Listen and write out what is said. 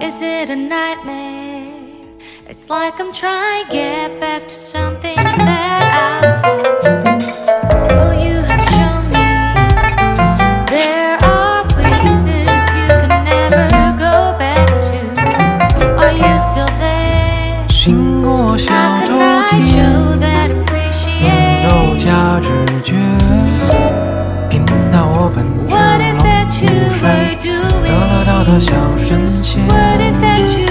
Is it a nightmare? It's like I'm trying to get back to something that I've got. Oh, you have shown me there are places you can never go back to. Are you still there? 醒过小 How 周 can I 天， show that 温 appreciate? 柔加直觉，频道我奔驰 What is that you 龙入水， were 得 doing? 得到的小神仙。 What is that you